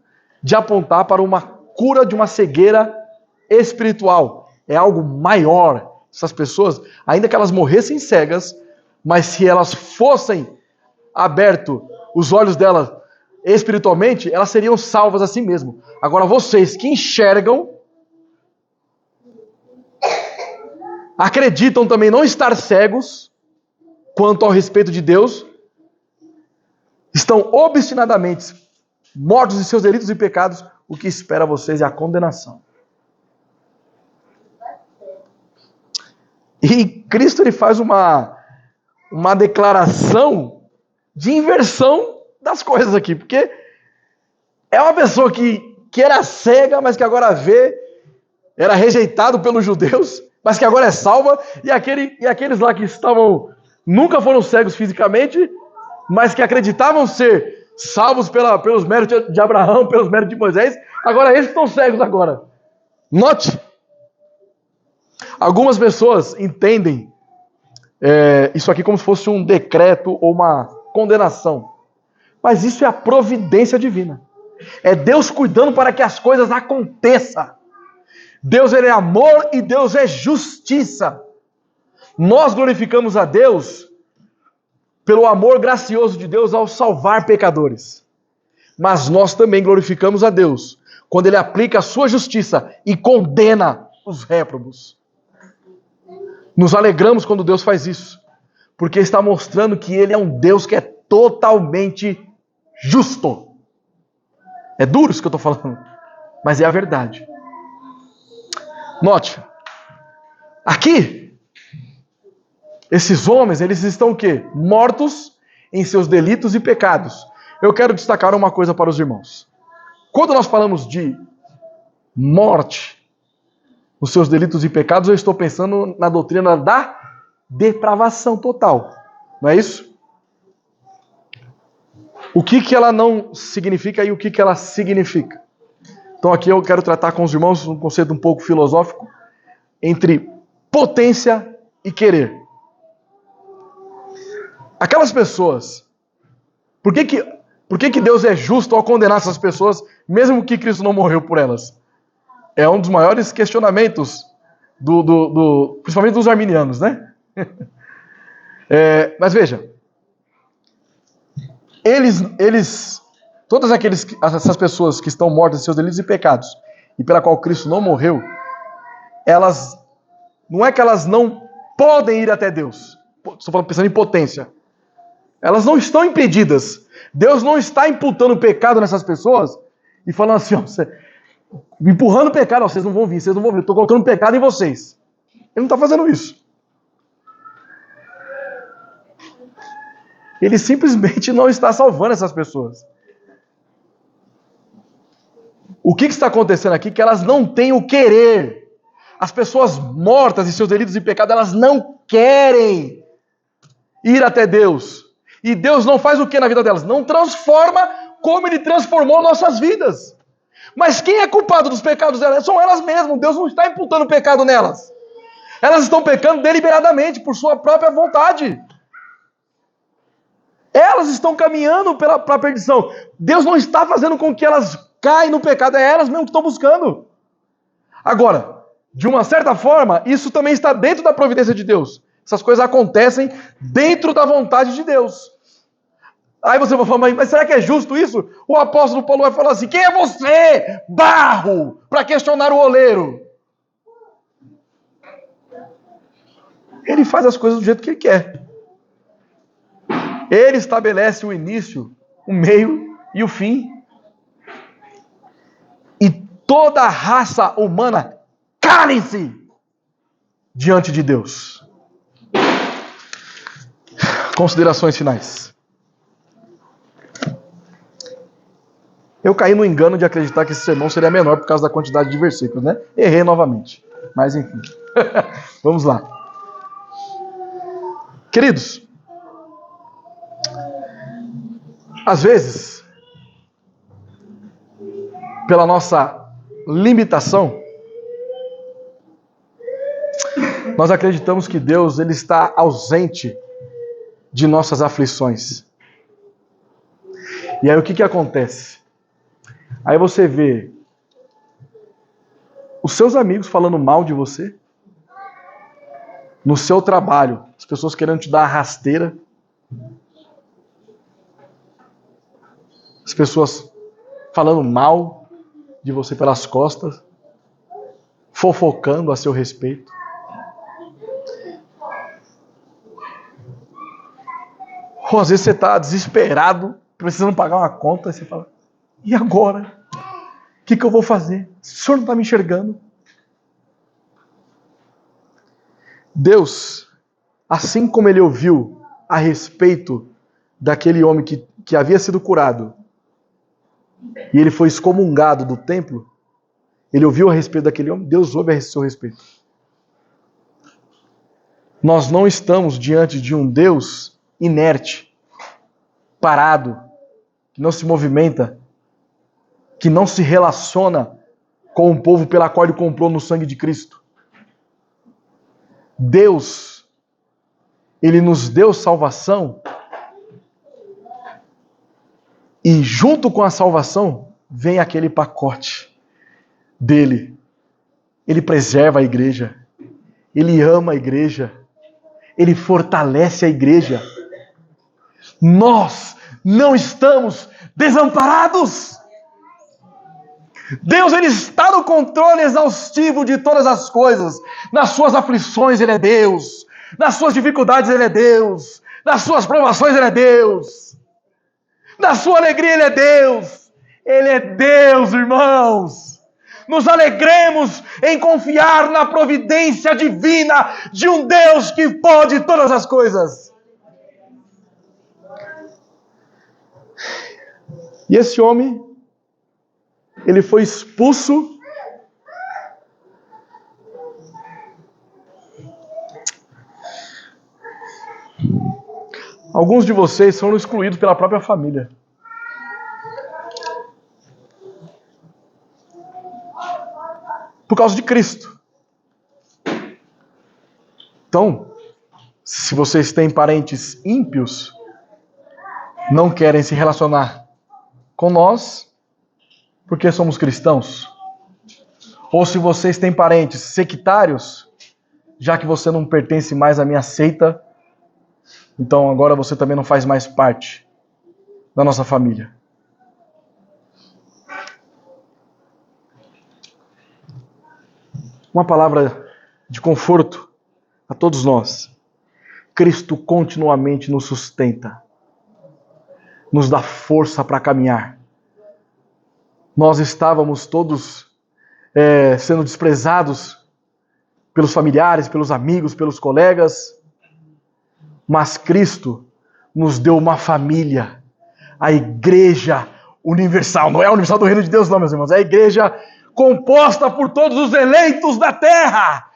de apontar para uma cura de uma cegueira espiritual. É algo maior. Essas pessoas, ainda que elas morressem cegas, mas se elas fossem abertos os olhos delas espiritualmente, elas seriam salvas a si mesmas. Agora vocês que enxergam, acreditam também não estar cegos quanto ao respeito de Deus, estão obstinadamente mortos em seus delitos e pecados, o que espera vocês é a condenação. E Cristo ele faz uma declaração de inversão das coisas aqui, porque é uma pessoa que era cega, mas que agora vê, era rejeitado pelos judeus, mas que agora é salva, e aqueles lá que nunca foram cegos fisicamente, mas que acreditavam ser salvos pelos méritos de Abraão, pelos méritos de Moisés, Agora, eles estão cegos agora. Note, algumas pessoas entendem isso aqui como se fosse um decreto ou uma condenação. Mas isso é a providência divina. É Deus cuidando para que as coisas aconteçam. Deus, ele é amor e Deus é justiça. Nós glorificamos a Deus pelo amor gracioso de Deus ao salvar pecadores. Mas nós também glorificamos a Deus quando ele aplica a sua justiça e condena os réprobos. Nos alegramos quando Deus faz isso, porque está mostrando que ele é um Deus que é totalmente justo. É duro isso que eu estou falando, mas é a verdade. Note, aqui, esses homens, eles estão o quê? Mortos em seus delitos e pecados. Eu quero destacar uma coisa para os irmãos. Quando nós falamos de morte nos seus delitos e pecados, eu estou pensando na doutrina da depravação total. Não é isso? O que ela não significa e o que ela significa? Então aqui eu quero tratar com os irmãos um conceito um pouco filosófico entre potência e querer. Aquelas pessoas, por que Deus é justo ao condenar essas pessoas, mesmo que Cristo não morreu por elas? É um dos maiores questionamentos, principalmente dos arminianos, né? Mas veja, todas essas pessoas que estão mortas em seus delitos e pecados, e pela qual Cristo não morreu, não é que elas não podem ir até Deus. Estou pensando em potência. Elas não estão impedidas. Deus não está imputando pecado nessas pessoas e falando assim, empurrando o pecado, vocês não vão vir, eu estou colocando pecado em vocês. Ele não está fazendo isso. Ele simplesmente não está salvando essas pessoas. O que está acontecendo aqui? Que elas não têm o querer. As pessoas mortas em seus delitos e pecados, elas não querem ir até Deus. E Deus não faz o que na vida delas? Não transforma como Ele transformou nossas vidas. Mas quem é culpado dos pecados delas? São elas mesmas. Deus não está imputando pecado nelas. Elas estão pecando deliberadamente, por sua própria vontade. Elas estão caminhando para a perdição. Deus não está fazendo com que elas caem no pecado. É elas mesmas que estão buscando. Agora, de uma certa forma, isso também está dentro da providência de Deus. Essas coisas acontecem dentro da vontade de Deus. Aí você vai falar, mas será que é justo isso? O apóstolo Paulo vai falar assim, quem é você, barro, para questionar o oleiro? Ele faz as coisas do jeito que ele quer. Ele estabelece o início, o meio e o fim. E toda a raça humana calem-se diante de Deus. Considerações finais. Eu caí no engano de acreditar que esse sermão seria menor por causa da quantidade de versículos, né? Errei novamente. Mas enfim. Vamos lá. Queridos, às vezes, pela nossa limitação, nós acreditamos que Deus ele está ausente de nossas aflições. E aí o que acontece? Aí você vê os seus amigos falando mal de você, no seu trabalho, as pessoas querendo te dar a rasteira, as pessoas falando mal de você pelas costas, fofocando a seu respeito. Ou às vezes você está desesperado, precisando pagar uma conta, e você fala, e agora? O que eu vou fazer? O senhor não está me enxergando? Deus, assim como ele ouviu a respeito daquele homem que havia sido curado, e ele foi excomungado do templo, ele ouviu a respeito daquele homem, Deus ouve a seu respeito. Nós não estamos diante de um Deus inerte, parado, que não se movimenta. que não se relaciona com o povo pela qual ele comprou no sangue de Cristo. Deus, ele nos deu salvação e junto com a salvação vem aquele pacote dele. Ele preserva a igreja, ele ama a igreja, ele fortalece a igreja. Nós não estamos desamparados. Deus, ele está no controle exaustivo de todas as coisas. Nas suas aflições, ele é Deus. Nas suas dificuldades, ele é Deus. Nas suas provações, ele é Deus. Na sua alegria, ele é Deus. Ele é Deus, irmãos. Nos alegremos em confiar na providência divina de um Deus que pode todas as coisas. E esse homem, ele foi expulso Alguns de vocês foram excluídos pela própria família. Por causa de Cristo. Então, se vocês têm parentes ímpios, não querem se relacionar com nós, porque somos cristãos. Ou se vocês têm parentes sectários, já que você não pertence mais à minha seita, então agora você também não faz mais parte da nossa família. Uma palavra de conforto a todos nós. Cristo continuamente nos sustenta, nos dá força para caminhar. Nós estávamos todos sendo desprezados pelos familiares, pelos amigos, pelos colegas, mas Cristo nos deu uma família, a Igreja Universal. Não é a Universal do Reino de Deus, não, meus irmãos, é a Igreja composta por todos os eleitos da terra.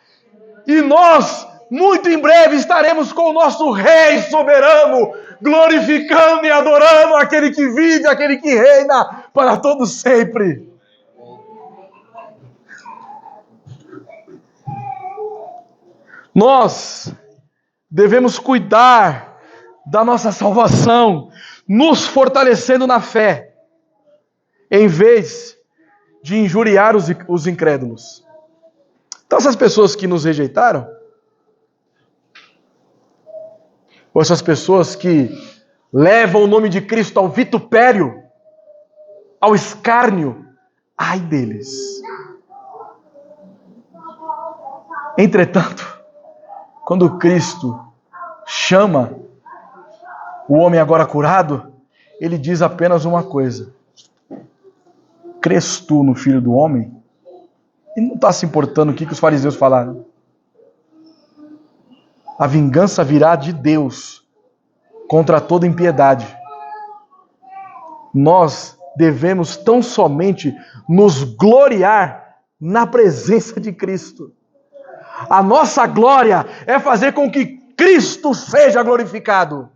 E nós, muito em breve, estaremos com o nosso Rei soberano, glorificando e adorando aquele que vive, aquele que reina para todo sempre. Nós devemos cuidar da nossa salvação, nos fortalecendo na fé, em vez de injuriar os incrédulos. Então essas pessoas que nos rejeitaram, ou essas pessoas que levam o nome de Cristo ao vitupério, ao escárnio, ai deles. Entretanto, quando Cristo chama o homem agora curado, ele diz apenas uma coisa: crês tu no Filho do Homem? E não está se importando o que os fariseus falaram. A vingança virá de Deus contra toda impiedade. Nós devemos tão somente nos gloriar na presença de Cristo. A nossa glória é fazer com que Cristo seja glorificado.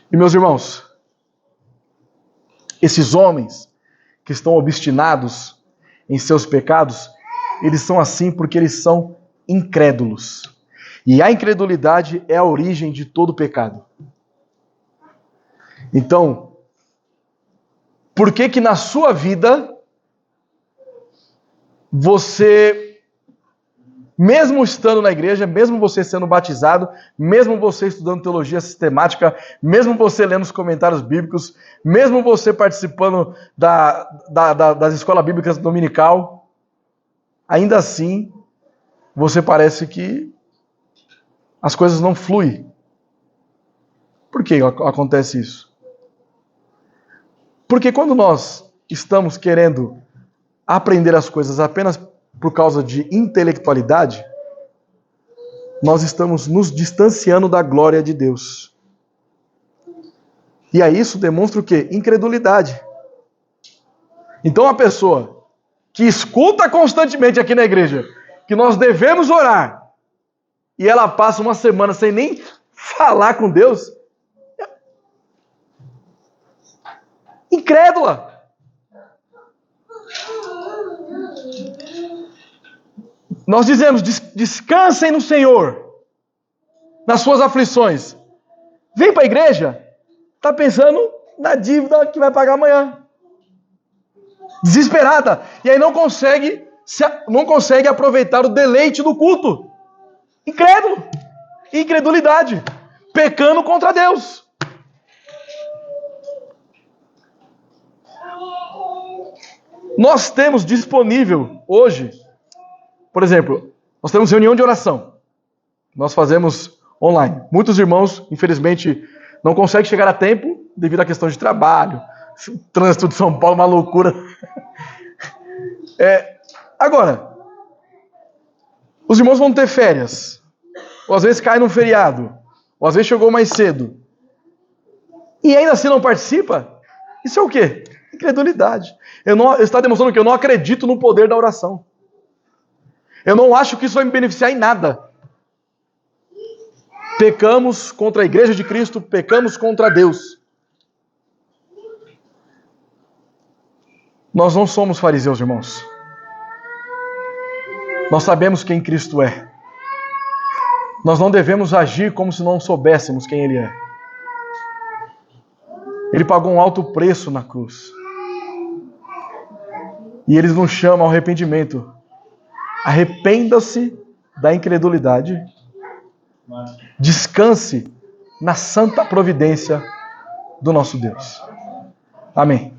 E meus irmãos, esses homens que estão obstinados em seus pecados, eles são assim porque eles são incrédulos. E a incredulidade é a origem de todo pecado. Então, por que na sua vida você, mesmo estando na igreja, mesmo você sendo batizado, mesmo você estudando teologia sistemática, mesmo você lendo os comentários bíblicos, mesmo você participando das escolas bíblicas dominical, ainda assim, você parece que as coisas não fluem. Por que acontece isso? Porque quando nós estamos querendo aprender as coisas apenas por causa de intelectualidade, nós estamos nos distanciando da glória de Deus. E aí isso demonstra o quê? Incredulidade. Então a pessoa que escuta constantemente aqui na igreja que nós devemos orar, e ela passa uma semana sem nem falar com Deus, incrédula. Nós dizemos, descansem no Senhor, nas suas aflições. Vem para a igreja, está pensando na dívida que vai pagar amanhã. Desesperada. E aí não consegue aproveitar o deleite do culto. Incrédulo. Incredulidade. Pecando contra Deus. Nós temos disponível hoje, por exemplo, nós temos reunião de oração. Nós fazemos online. Muitos irmãos, infelizmente, não conseguem chegar a tempo devido à questão de trabalho. O trânsito de São Paulo é uma loucura. Agora, os irmãos vão ter férias. Ou às vezes cai num feriado. Ou às vezes chegou mais cedo. E ainda assim não participa? Isso é o quê? Incredulidade. Está demonstrando que eu não acredito no poder da oração. Eu não acho que isso vai me beneficiar em nada. Pecamos contra a igreja de Cristo, pecamos contra Deus. Nós não somos fariseus, irmãos. Nós sabemos quem Cristo é. Nós não devemos agir como se não soubéssemos quem Ele é. Ele pagou um alto preço na cruz. E Ele nos chama ao arrependimento. Arrependa-se da incredulidade. Descanse na santa providência do nosso Deus. Amém.